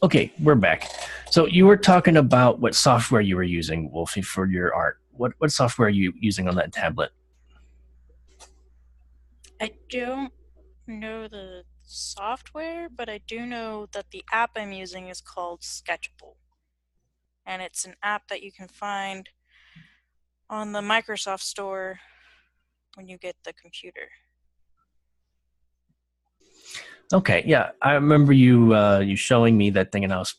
Okay, we're back. So you were talking about what software you were using, Wolfie, for your art. What software are you using on that tablet? I don't know the software, but I do know that the app I'm using is called Sketchable. And it's an app that you can find on the Microsoft Store when you get the computer. Okay, yeah, I remember you showing me that thing, and I was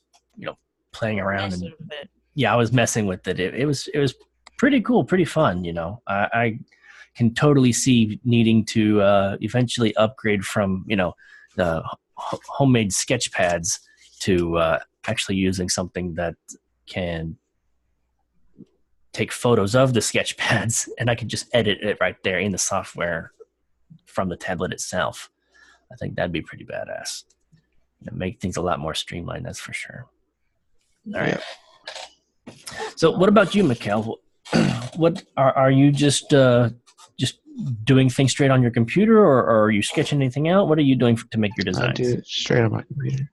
playing around and With it. yeah, I was messing with it. It was pretty cool, pretty fun. I can totally see needing to eventually upgrade from the homemade sketch pads to actually using something that can take photos of the sketch pads, and I can just edit it right there in the software from the tablet itself. I think that'd be pretty badass. Make things a lot more streamlined, that's for sure. All right. So what about you, Mykel? What are you just doing things straight on your computer, or are you sketching anything out? What are you doing to make your designs? I do it straight on my computer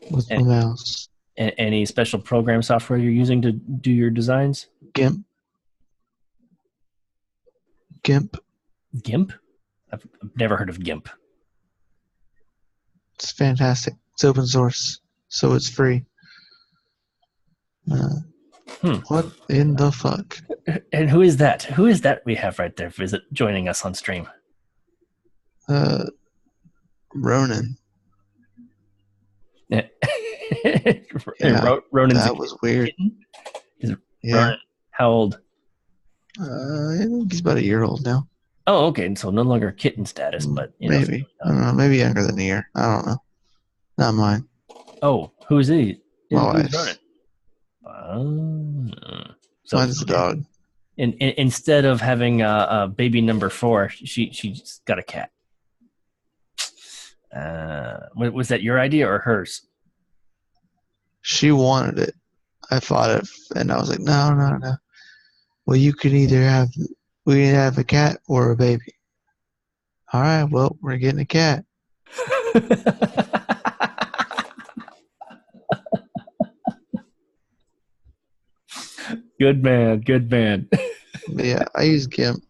with my mouse. Any special program software you're using to do your designs? GIMP. GIMP? I've never heard of GIMP. It's fantastic. It's open source, so it's free. What in the fuck? And who is that? Who is that we have right there joining us on stream? Ronan. Yeah. Ronan's that was weird. Yeah. Ronan, how old? I think he's about a year old now. Oh, okay. So no longer kitten status, but maybe. I don't know. Maybe younger than a year. I don't know. Not mine. Oh, who is he? My wife. So mine's a dog. Instead of having a baby number 4, she's got a cat. Was that your idea or hers? She wanted it. I fought it, and I was like, no. Well, you can either have a cat or a baby. All right, well, we're getting a cat. Good man. Yeah, I use GIMP.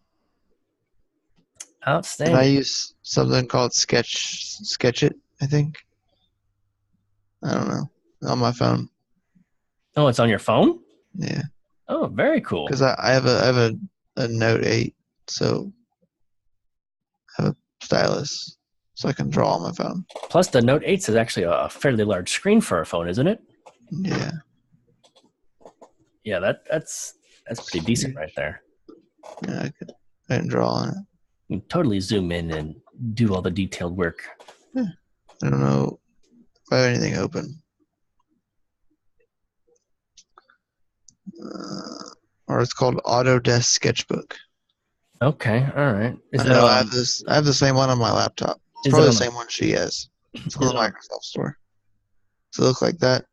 Outstanding. And I use something called Sketch It, I think. I don't know. On my phone. Oh, it's on your phone? Yeah. Oh, very cool. Because I have a Note 8, so I have a stylus, so I can draw on my phone. Plus, the Note 8 is actually a fairly large screen for a phone, isn't it? Yeah. Yeah, that's pretty decent right there. Yeah, I can draw on it. You can totally zoom in and do all the detailed work. Yeah. I don't know if I have anything open. Or it's called Autodesk Sketchbook. Okay, all right. I have the same one on my laptop. It's probably the same one she has. It's on the Microsoft Store. Does it look like that?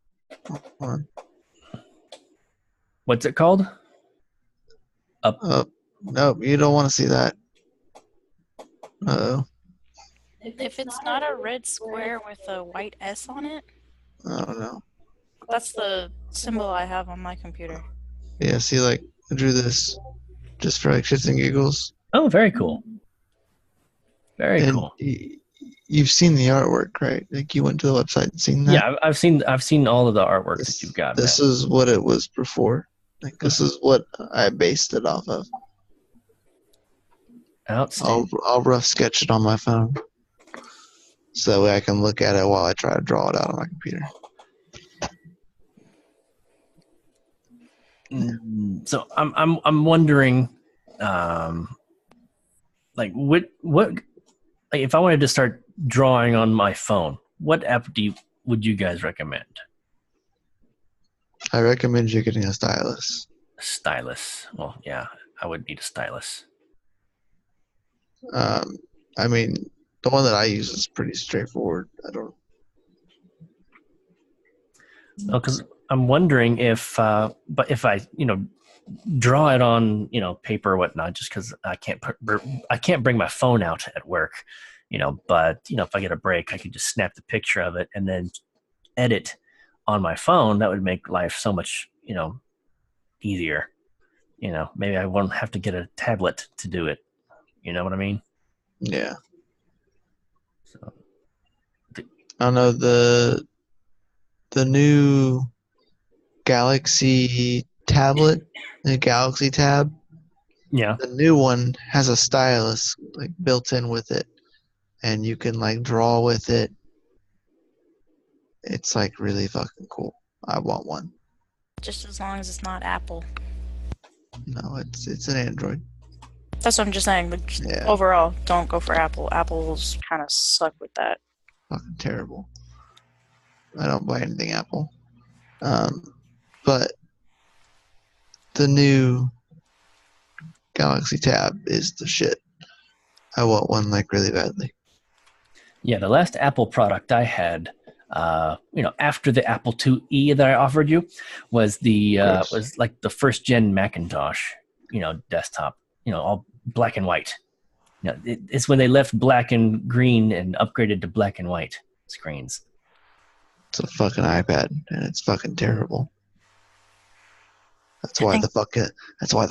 What's it called? Up. Nope, you don't want to see that. Uh-oh. If it's not a red square with a white S on it, I don't know. That's the symbol I have on my computer. Yeah, see, like, I drew this just for, like, shits and giggles. Oh, very cool. Very cool. You've seen the artwork, right? Like, you went to the website and seen that? Yeah, I've seen all of the artwork that you've got. This is what it was before. Like, this is what I based it off of. Outstanding. I'll rough sketch it on my phone, so that way I can look at it while I try to draw it out on my computer. So I'm wondering, like what like if I wanted to start drawing on my phone, what app would you guys recommend? I recommend you getting a stylus. Stylus. Well, yeah, I would need a stylus. I mean, the one that I use is pretty straightforward. Because I'm wondering if I draw it on paper or whatnot, just because I can't bring my phone out at work, But if I get a break, I could just snap the picture of it and then edit on my phone. That would make life so much easier. Maybe I won't have to get a tablet to do it. You know what I mean? Yeah. So, I don't know the new Galaxy tablet, the Galaxy Tab. yeah. The new one has a stylus like built in with it, and you can like draw with it. It's like really fucking cool. I want one. Just as long as it's not Apple. No, it's an Android. That's what I'm just saying. But Yeah. Overall, don't go for Apple. Apple's kind of suck with that. Fucking terrible. I don't buy anything Apple. But the new Galaxy Tab is the shit. I want one like really badly. Yeah, the last Apple product I had, after the Apple IIe that I offered you, was was like the first gen Macintosh, desktop, all black and white. It's when they left black and green and upgraded to black and white screens. It's a fucking iPad, and it's fucking terrible. That's why the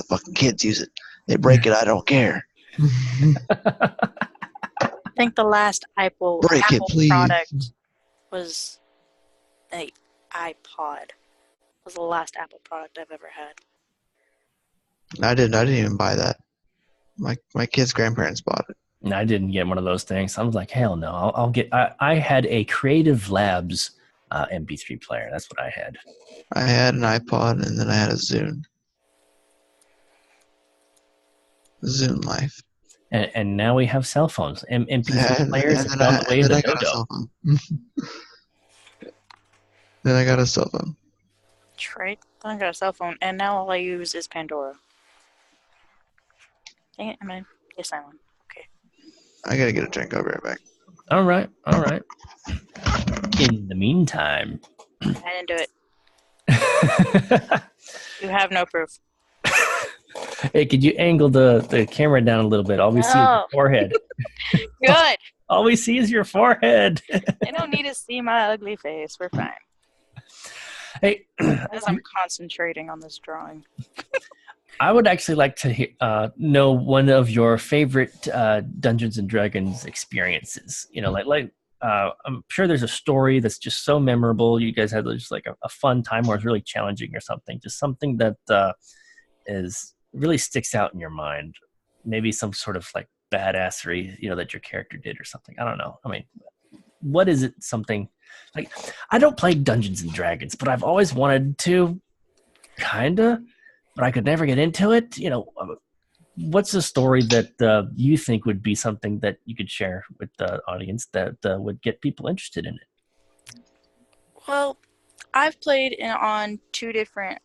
fucking kids use it. They break it, I don't care. I think the last Apple product was the iPod. Was the last Apple product I've ever had. I didn't even buy that. My kids' grandparents bought it. And I didn't get one of those things. I was like, hell no. I'll get. I had a Creative Labs MP3 player. That's what I had. I had an iPod, and then I had a Zune. Zune Life. And now we have cell phones. MP3 players have gone the way of the dodo. Then I got a cell phone. That's right. I got a cell phone, and now all I use is Pandora. Dang it, yes, I won. Okay. I gotta get a drink. I'll be right back. All right. In the meantime, I didn't do it. You have no proof. Hey, could you angle the camera down a little bit? All we see is your forehead. Good. All we see is your forehead. They don't need to see my ugly face. We're fine. Hey, as I'm concentrating on this drawing. I would actually like to know one of your favorite Dungeons and Dragons experiences. I'm sure there's a story that's just so memorable. You guys had just like a fun time, or it's really challenging, or something. Just something that really sticks out in your mind. Maybe some sort of like badassery, that your character did, or something. I don't know. I mean, what is it? Something like, I don't play Dungeons and Dragons, but I've always wanted to, kinda. But I could never get into it. What's the story that you think would be something that you could share with the audience that would get people interested in it? Well, I've played on two different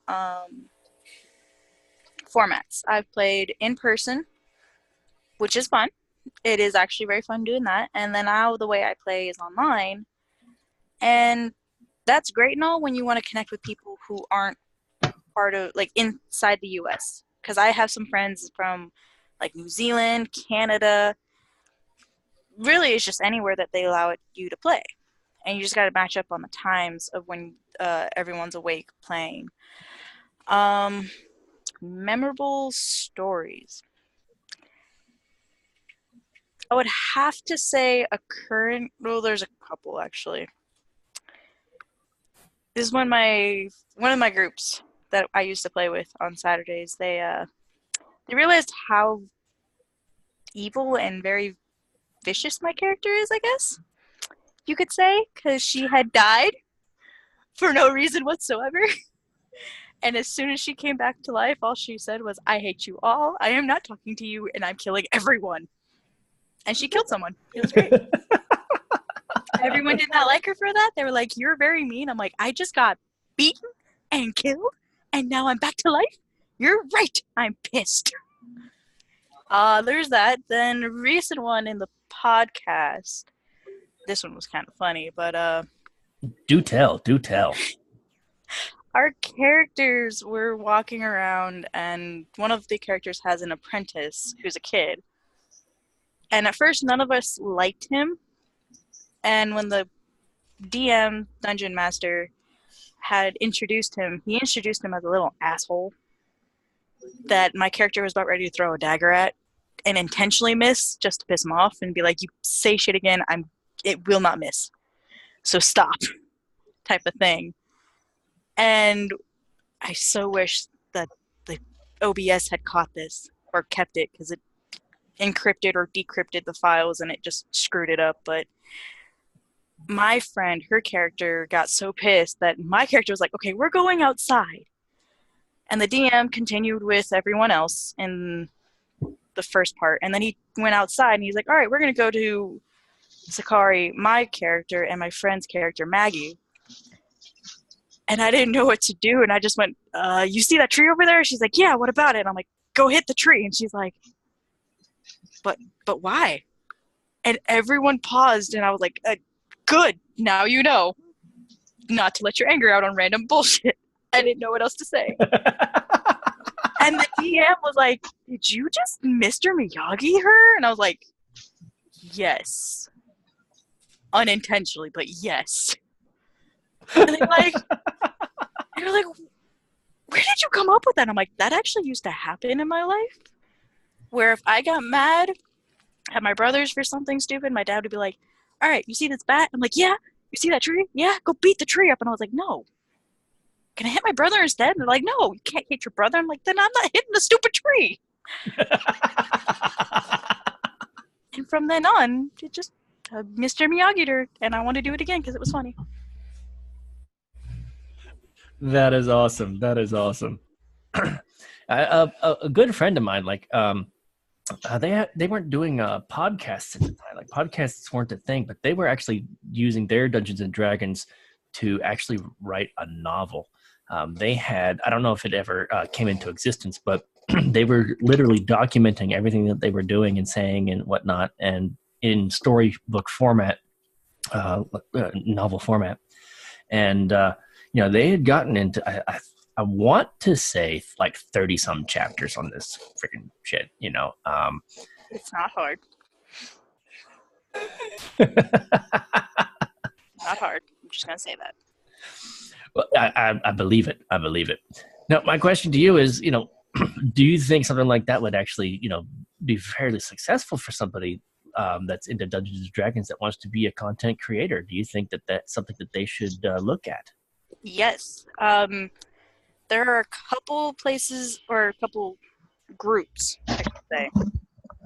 formats. I've played in person, which is fun. It is actually very fun doing that. And then now the way I play is online. And that's great and all when you want to connect with people who aren't part of, like, inside the US, because I have some friends from like New Zealand, Canada. Really, it's just anywhere that they allow you to play, and you just got to match up on the times of when everyone's awake playing. Memorable stories. I would have to say there's a couple actually. This is one of my groups that I used to play with on Saturdays. They realized how evil and very vicious my character is, I guess you could say, because she had died for no reason whatsoever. And as soon as she came back to life, all she said was, "I hate you all. I am not talking to you, and I'm killing everyone." And she killed someone. It was great. Everyone did not like her for that. They were like, "You're very mean." I'm like, "I just got beaten and killed, and now I'm back to life? You're right. I'm pissed." There's that. Then a recent one in the podcast. This one was kind of funny, but Do tell. Our characters were walking around, and one of the characters has an apprentice who's a kid. And at first, none of us liked him. And when the DM, Dungeon Master, had introduced him, he introduced him as a little asshole that my character was about ready to throw a dagger at and intentionally miss just to piss him off and be like, you say shit again, it will not miss. So stop, type of thing. And I so wish that the OBS had caught this or kept it, because it encrypted or decrypted the files and it just screwed it up. But my friend, her character, got so pissed that my character was like, okay, we're going outside. And the DM continued with everyone else in the first part. And then he went outside and he's like, all right, we're going to go to Sakari, my character, and my friend's character, Maggie. And I didn't know what to do. And I just went, you see that tree over there? She's like, yeah, what about it? And I'm like, go hit the tree. And she's like, but why? And everyone paused and I was like, good, now you know not to let your anger out on random bullshit. I didn't know what else to say. And the DM was like, did you just Mr. Miyagi her? And I was like, yes. Unintentionally, but yes. And they were like, where did you come up with that? And I'm like, that actually used to happen in my life. Where if I got mad at my brothers for something stupid, my dad would be like, all right, you see this bat? I'm like, yeah. You see that tree? Yeah, go beat the tree up. And I was like, no. Can I hit my brother instead? And they're like, no, you can't hit your brother. I'm like, then I'm not hitting the stupid tree. And from then on, it just Mr. Miyagi-ed her, and I want to do it again because it was funny. That is awesome. That is awesome. A good friend of mine, like, they weren't doing podcasts at the time. Like, podcasts weren't a thing, but they were actually using their Dungeons and Dragons to actually write a novel. They had, I don't know if it ever came into existence, but they were literally documenting everything that they were doing and saying and whatnot, and in storybook format, novel format. And, they had gotten into, I want to say like 30 some chapters on this freaking shit, It's not hard. Not hard. I'm just going to say that. Well, I believe it. I believe it. Now, my question to you is, do you think something like that would actually, be fairly successful for somebody that's into Dungeons and Dragons that wants to be a content creator? Do you think that that's something that they should look at? Yes. There are a couple places or a couple groups, I should say,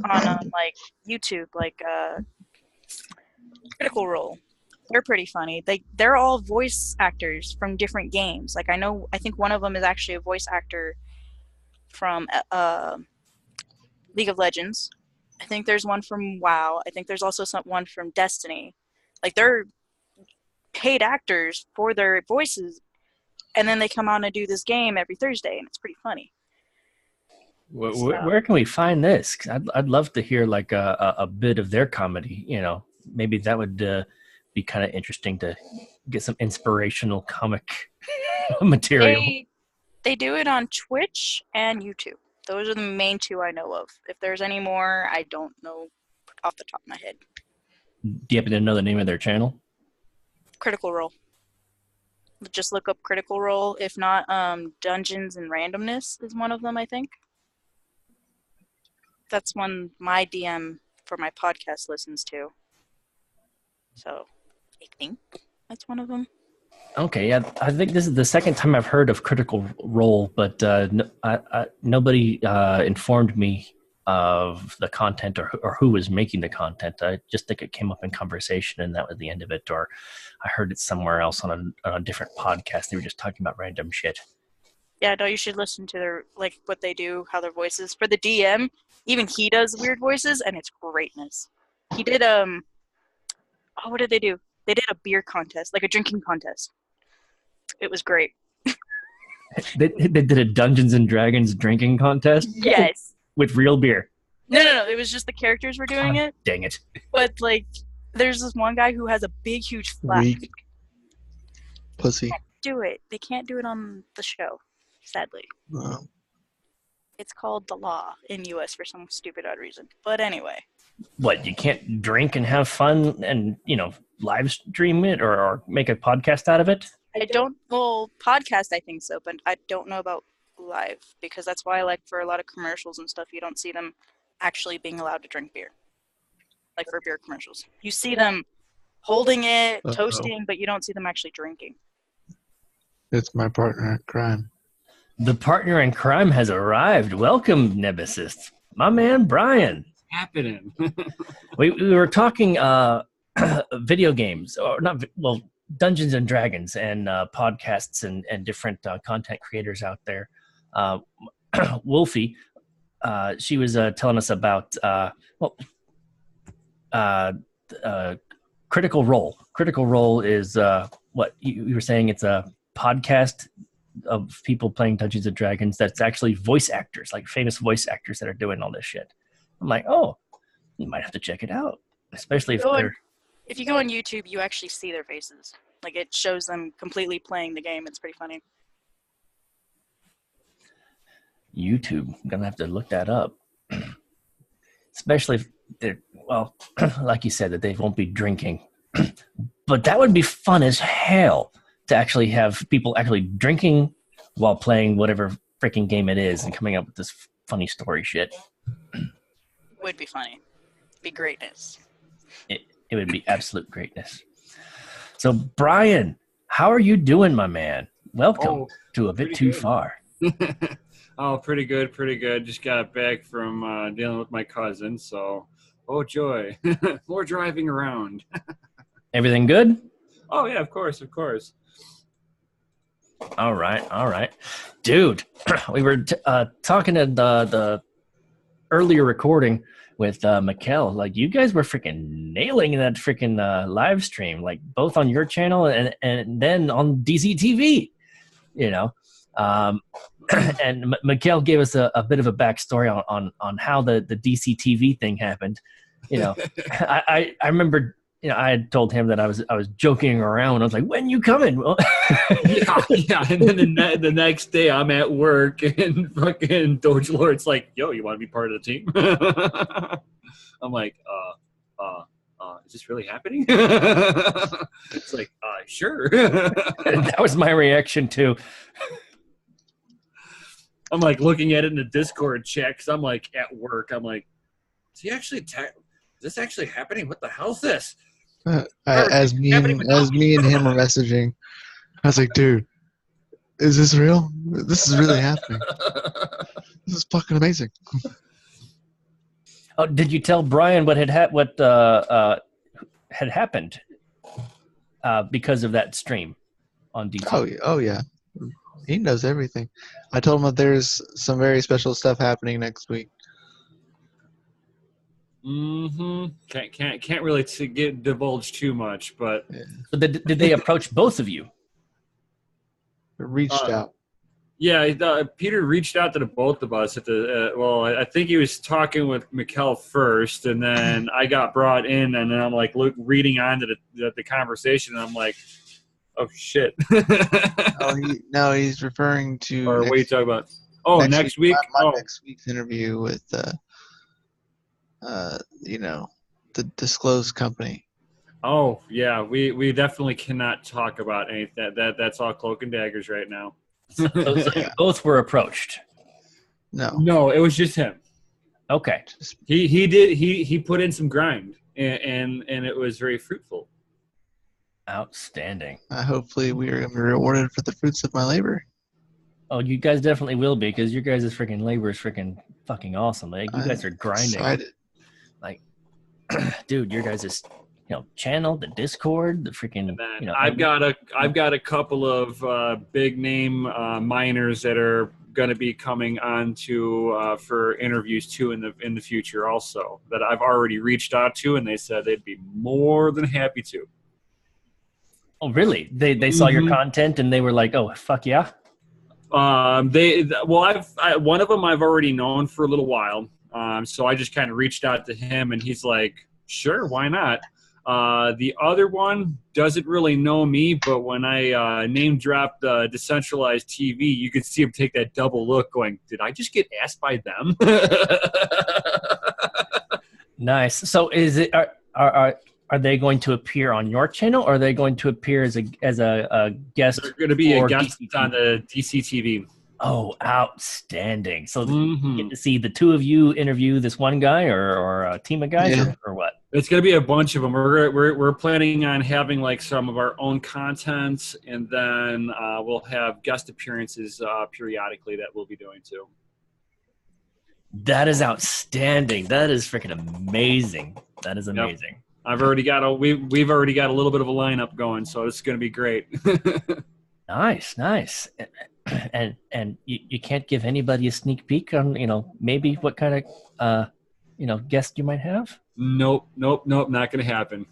on like YouTube, like Critical Role. They're pretty funny. They're all voice actors from different games. Like I think one of them is actually a voice actor from League of Legends. I think there's one from WoW. I think there's also one from Destiny. Like, they're paid actors for their voices, and then they come on and do this game every Thursday, and it's pretty funny. Where can we find this? 'Cause I'd love to hear like a bit of their comedy. Maybe that would be kind of interesting to get some inspirational comic material. They do it on Twitch and YouTube. Those are the main two I know of. If there's any more, I don't know off the top of my head. Do you happen to know the name of their channel? Critical Role. Just look up Critical Role. If not, Dungeons and Randomness is one of them, I think. That's one my DM for my podcast listens to. So, I think that's one of them. Okay, yeah, I think this is the second time I've heard of Critical Role, but nobody informed me of the content or who was making the content. I just think it came up in conversation and that was the end of it, or I heard it somewhere else on a different podcast. They were just talking about random shit. Yeah, no, you should listen to their, like, what they do, how their voices. For the DM, even he does weird voices, and it's greatness. He did, what did they do? They did a beer contest, like a drinking contest. It was great. They did a Dungeons and Dragons drinking contest? Yes. With real beer? No. It was just the characters were doing it. Dang it. But, like, there's this one guy who has a big, huge flask. Weak. Pussy. They can't do it on the show, sadly. No. It's called the law in U.S. for some stupid odd reason. But anyway. what, you can't drink and have fun and, live stream it or make a podcast out of it? Podcast I think so, but I don't know about live, because that's why, like, for a lot of commercials and stuff, you don't see them actually being allowed to drink beer. Like for beer commercials, you see them holding it, toasting, but you don't see them actually drinking. It's my partner in crime. The partner in crime has arrived. Welcome, Nemisist. My man, Brian. What's happening? we were talking video games, or not, well, Dungeons and Dragons and podcasts and different content creators out there. Wolfie, she was telling us about, Critical Role. Critical Role is what you were saying. It's a podcast of people playing Dungeons and Dragons that's actually voice actors, like famous voice actors that are doing all this shit. I'm like, oh, you might have to check it out, especially if they're... If you go on YouTube, you actually see their faces. Like, it shows them completely playing the game. It's pretty funny. YouTube. I'm going to have to look that up. Especially if they're, well, like you said, that they won't be drinking. But that would be fun as hell to actually have people actually drinking while playing whatever freaking game it is and coming up with this funny story shit. Would be funny. Be greatness. It would be absolute greatness. So, Brian, how are you doing, my man? Welcome to ABitTooFar. Oh, pretty good, pretty good. Just got back from dealing with my cousin, so, oh joy. More driving around. Everything good? Oh, yeah, of course, of course. All right. Dude, we were talking to the earlier recording with Mykel. Like, you guys were freaking nailing that freaking live stream, like both on your channel and then on DCTV, and Mykel gave us a bit of a backstory on how the DCTV thing happened. I remember, I had told him that I was joking around. I was like, "When you coming?" Well, yeah. And then the next day, I'm at work, and fucking Doge Lord's like, "Yo, you want to be part of the team?" I'm like, is this really happening? It's like, sure. That was my reaction too. I'm like looking at it in the Discord chat because I'm like at work. I'm like, is this actually happening? What the hell is this? As me and him were messaging, I was like, dude, is this real? This is really happening. This is fucking amazing. Oh, did you tell Brian what had happened because of that stream on DC? Oh yeah. He knows everything. I told him that there's some very special stuff happening next week. Mm-hmm. Can't really divulge too much, but. Yeah. So did they approach both of you? Reached out. Yeah, Peter reached out to the both of us at the. I think he was talking with Mykel first, and then I got brought in, and then I'm like reading on to the conversation, and I'm like, oh shit. He's referring to. Or what are you talking about? Oh, next week. My next week's interview with the disclosed company. Oh yeah, we definitely cannot talk about anything. That's all cloak and daggers right now. So both were approached. No, it was just him. Okay. He put in some grind, and it was very fruitful. Outstanding. Hopefully we are going to be rewarded for the fruits of my labor. Oh, you guys definitely will be, because your guys' freaking labor is freaking fucking awesome. Like, you guys are grinding. Excited. Like, dude, your guys' channel, the Discord, the freaking. I've got a couple of big name miners that are going to be coming on to for interviews too in the future also, that I've already reached out to, and they said they'd be more than happy to. Oh, really? They saw your content and they were like, "Oh, fuck yeah." One of them I've already known for a little while. So I just kind of reached out to him, and he's like, "Sure, why not?" The other one doesn't really know me, but when I name dropped Decentralized TV, you could see him take that double look going, did I just get asked by them? Nice. So is it are they going to appear on your channel, or are they going to appear as a guest? They're going to be a for guest DCTV? on the DCTV. Oh, outstanding! So Mhm. you get to see the two of you interview this one guy, or a team of guys, Yeah. or what? It's going to be a bunch of them. We're planning on having like some of our own content, and then we'll have guest appearances periodically that we'll be doing too. That is outstanding. That is freaking amazing. That is amazing. I've already got we've already got a little bit of a lineup going, so it's going to be great. Nice. And you can't give anybody a sneak peek on maybe what kind of guest you might have. Nope, not going to happen.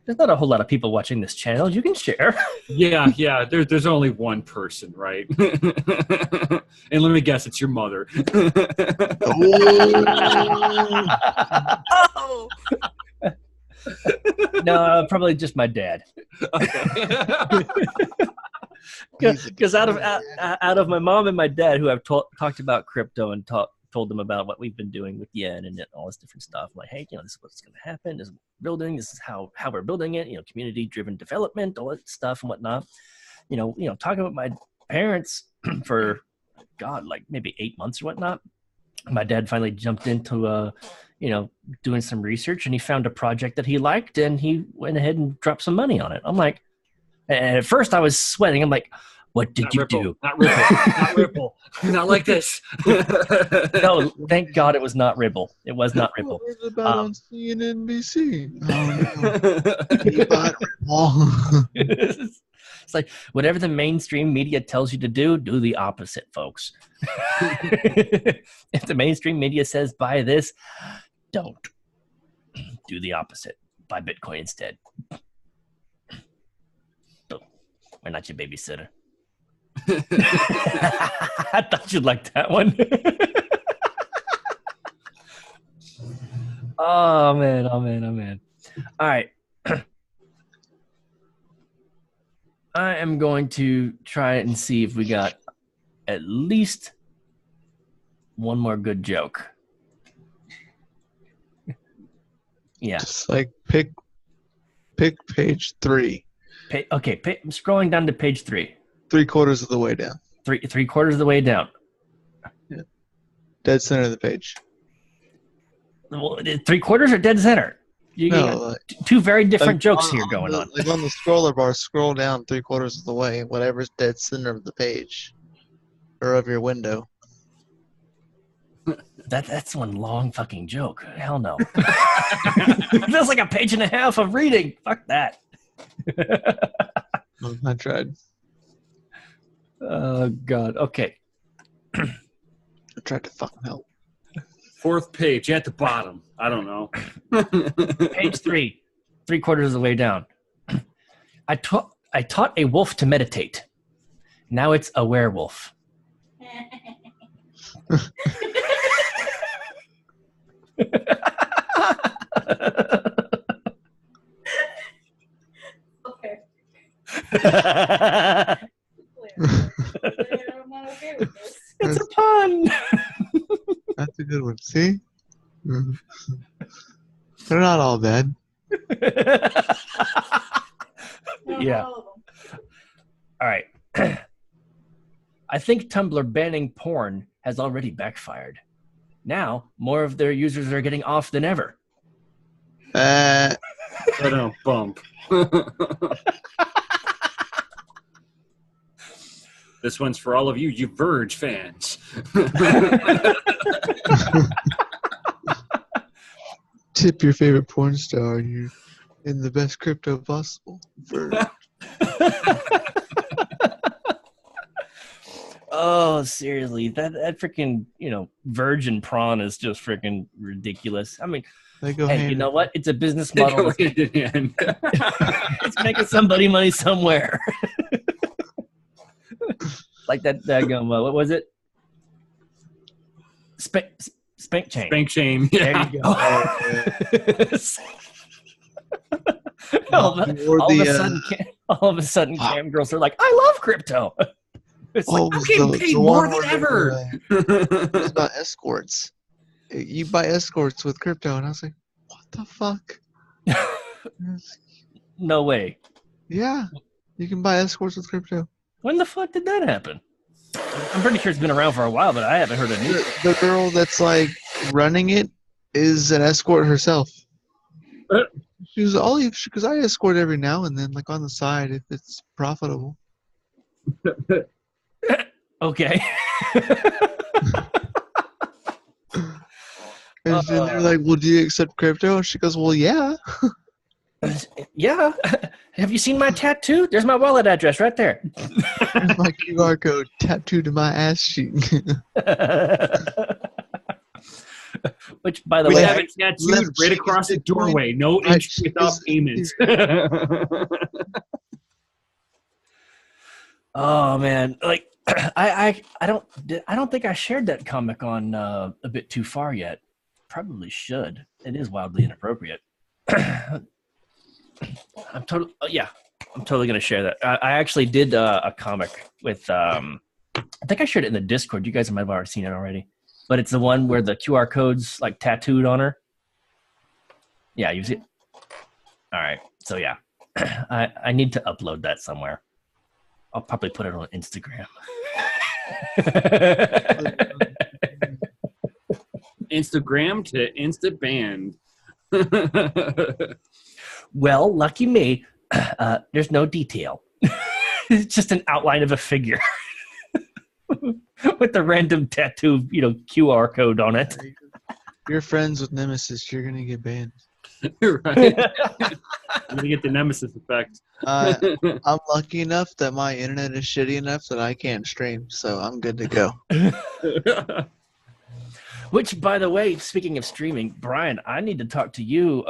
There's not a whole lot of people watching this channel. You can share. Yeah. There's only one person, right? And let me guess, it's your mother. Oh, No, probably just my dad. Because out of my mom and my dad, who I've talked about crypto and told them about what we've been doing with yen and all this different stuff. I'm like, hey, this is what's going to happen. This is building. This is how we're building it. Community-driven development, all that stuff and whatnot. Talking about my parents for like maybe 8 months or whatnot. My dad finally jumped into doing some research, and he found a project that he liked, and he went ahead and dropped some money on it. I'm like, and at first I was sweating. I'm like, what did you do? Not Ripple. Not Ripple. Not like this. No, thank God it was not Ripple. It was not Ripple. What was about on CNNBC? Oh, no. He bought Ripple. It's like, whatever the mainstream media tells you to do the opposite, folks. If the mainstream media says buy this, don't. Do the opposite. Buy Bitcoin instead. We're not your babysitter. I thought you'd like that one. Oh man. All right. I am going to try and see if we got at least one more good joke. Yeah. Just like pick page 3. Okay, I'm scrolling down to page 3. 3/4 of the way down. Three quarters of the way down. Yeah. Dead center of the page. Well, 3/4 or dead center? You got two very different jokes here going on. Like on the scroller bar, scroll down 3/4 of the way, whatever's dead center of the page. Or of your window. That's one long fucking joke. Hell no. That's like a page and a half of reading. Fuck that. I tried. Oh God. Okay. I tried to fucking help. 4th page at the bottom. I don't know. Page 3, 3/4 of the way down. I taught a wolf to meditate. Now it's a werewolf. okay. I'm not okay with this. It's a pun. That's a good one. See? They're not all bad. Yeah. All right. I think Tumblr banning porn has already backfired. Now, more of their users are getting off than ever. Bump. This one's for all of you Verge fans. Tip your favorite porn star in the best crypto possible. Oh, seriously, that freaking virgin prawn is just freaking ridiculous. I mean, hey, you know what? It's a business model. It's making somebody money somewhere. Like that daggum, what was it? Spank chain. Spank chain. Yeah. There you go. all of a sudden, cam girls are like, "I love crypto." It's like, I'm getting paid more than ever. It's about escorts. you buy escorts with crypto. And I was like, what the fuck? No way. Yeah, you can buy escorts with crypto. When the fuck did that happen? I'm pretty sure it's been around for a while, but I haven't heard of it. The girl that's like running it is an escort herself. She was because I escort every now and then, like on the side, if it's profitable. Okay. And they're like, "Well, do you accept crypto?" And she goes, "Well, yeah." Yeah. Have you seen my tattoo? There's my wallet address right there. There's my QR code tattooed to my ass cheek. Which, by the We way, have it tattooed right across the doorway. No entry without payment. oh man, like I don't think I shared that comic on A Bit Too Far yet. Probably should. It is wildly inappropriate. I'm totally gonna share that. I actually did a comic with I think I shared it in the Discord. You guys might have already seen it already, but it's the one where the QR code's like tattooed on her. Yeah, you see it. All right, so yeah, I need to upload that somewhere. I'll probably put it on Instagram. Instagram to Insta band. Well, lucky me, there's no detail. It's just an outline of a figure with the random tattoo, QR code on it. You're friends with Nemisist. You're gonna get banned. Right. I'm gonna get the Nemisist effect. I'm lucky enough that my internet is shitty enough that I can't stream, so I'm good to go. Which, by the way, speaking of streaming, Brian, I need to talk to you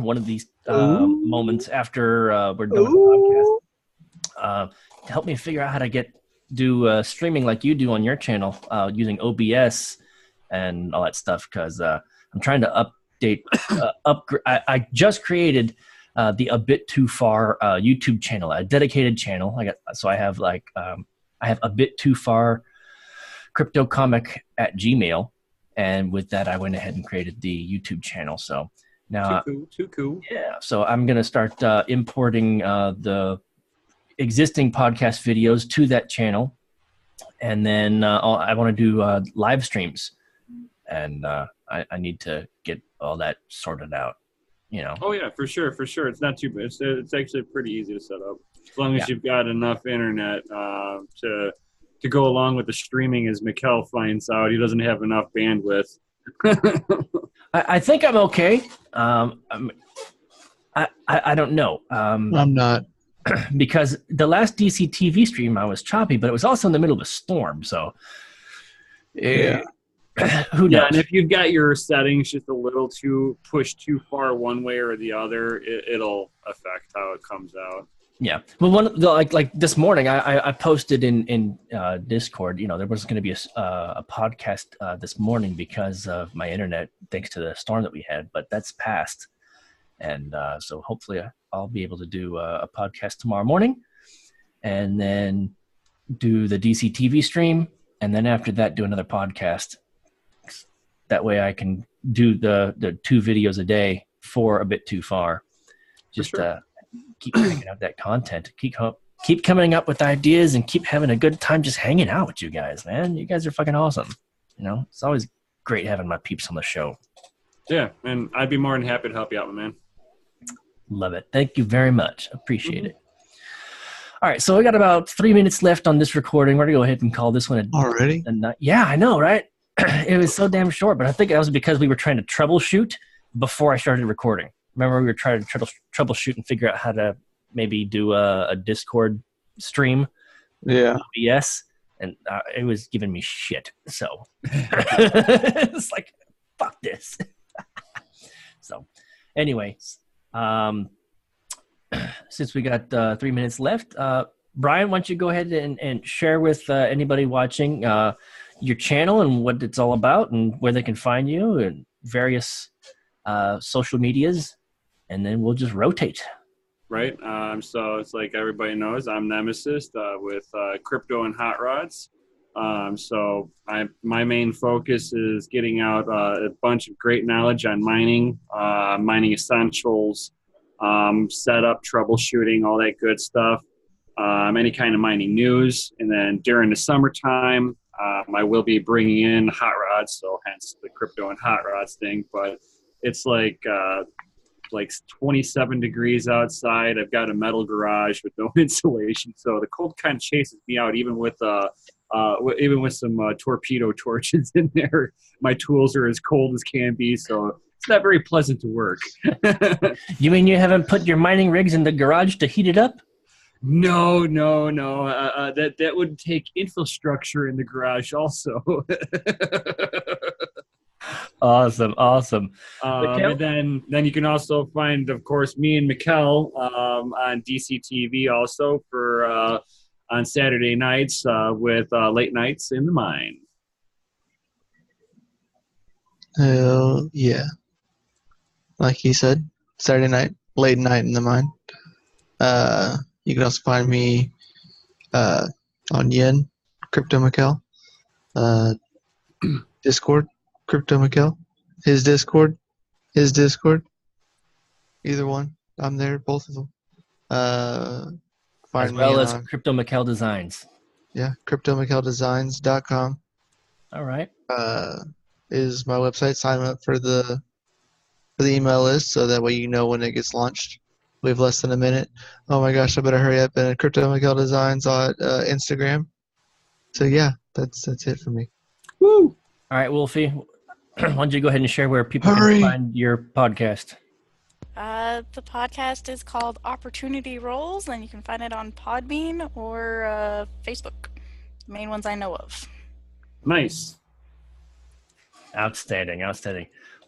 one of these moments after we're done with the podcast. To help me figure out how to do streaming like you do on your channel using OBS and all that stuff, because I'm trying to update. I just created the ABitTooFar YouTube channel, a dedicated channel. I have ABitTooFar CryptoComic at Gmail, and with that I went ahead and created the YouTube channel. So now too cool. Yeah, so I'm gonna start importing the existing podcast videos to that channel, and then I want to do live streams, and I need to get all that sorted out. Oh yeah, for sure. It's not too bad. It's actually pretty easy to set up as long as you've got enough internet to go along with the streaming. As Mykel finds out, he doesn't have enough bandwidth. I think I'm okay. I don't know. I'm not. Because the last DC TV stream I was choppy, but it was also in the middle of a storm. So Yeah. Who knows? Yeah, and if you've got your settings just a little too pushed too far one way or the other, it'll affect how it comes out. Yeah. Well, like this morning, I posted in Discord. There was going to be a podcast this morning because of my internet, thanks to the storm that we had. But that's passed, and so hopefully I'll be able to do a podcast tomorrow morning, and then do the DC TV stream, and then after that do another podcast. That way I can do the 2 videos a day for A Bit Too Far. Just keep picking up that content, keep coming up with ideas, and keep having a good time just hanging out with you guys, man. You guys are fucking awesome. It's always great having my peeps on the show. Yeah, and I'd be more than happy to help you out, my man. Love it. Thank you very much. Appreciate it. All right, so we got about 3 minutes left on this recording. We're going to go ahead and call this one Already? Yeah, I know, right? It was so damn short, but I think that was because we were trying to troubleshoot before I started recording. Remember, we were trying to troubleshoot and figure out how to maybe do a Discord stream. Yeah. OBS, and it was giving me shit. So it's like, fuck this. So anyways, since we got 3 minutes left, Brian, why don't you go ahead and share with anybody watching your channel and what it's all about and where they can find you and various social medias, and then we'll just rotate. Right. So it's like everybody knows, I'm Nemisist with Crypto and Hot Rods. So my main focus is getting out a bunch of great knowledge on mining, mining essentials, setup, troubleshooting, all that good stuff, any kind of mining news. And then during the summertime, I will be bringing in hot rods, so hence the crypto and hot rods thing. But it's like 27 degrees outside. I've got a metal garage with no insulation, so the cold kind of chases me out, even with some torpedo torches in there. My tools are as cold as can be, so it's not very pleasant to work. You mean you haven't put your mining rigs in the garage to heat it up? No. That would take infrastructure in the garage also. Awesome. And then you can also find, of course, me and Mykel on DCTV also for on Saturday nights with late nights in the mine. Hell yeah. Like he said, Saturday night, late night in the mine. You can also find me on Yen, CryptoMykel, Discord, CryptoMykel, his Discord, either one. I'm there, both of them. Find As well me as on, CryptoMykel Designs. yeah, CryptoMykelDesigns.com. All right. Is my website. Sign up for the email list so that way you know when it gets launched. We have less than a minute. Oh my gosh, I better hurry up. And CryptoMykel Designs on Instagram. So yeah, that's it for me. Woo! All right, Wolfie. Why don't you go ahead and share where people Hurry. can find your podcast? The podcast is called Opportunity Rolls, and you can find it on Podbean or Facebook. The main ones I know of. Nice. Outstanding.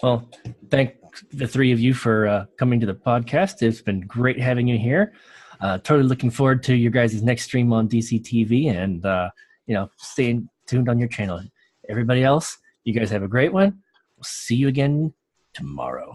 Well, thank the three of you for coming to the podcast. It's been great having you here. Totally looking forward to your guys' next stream on DCTV, and staying tuned on your channel. Everybody else, you guys have a great one. We'll see you again tomorrow.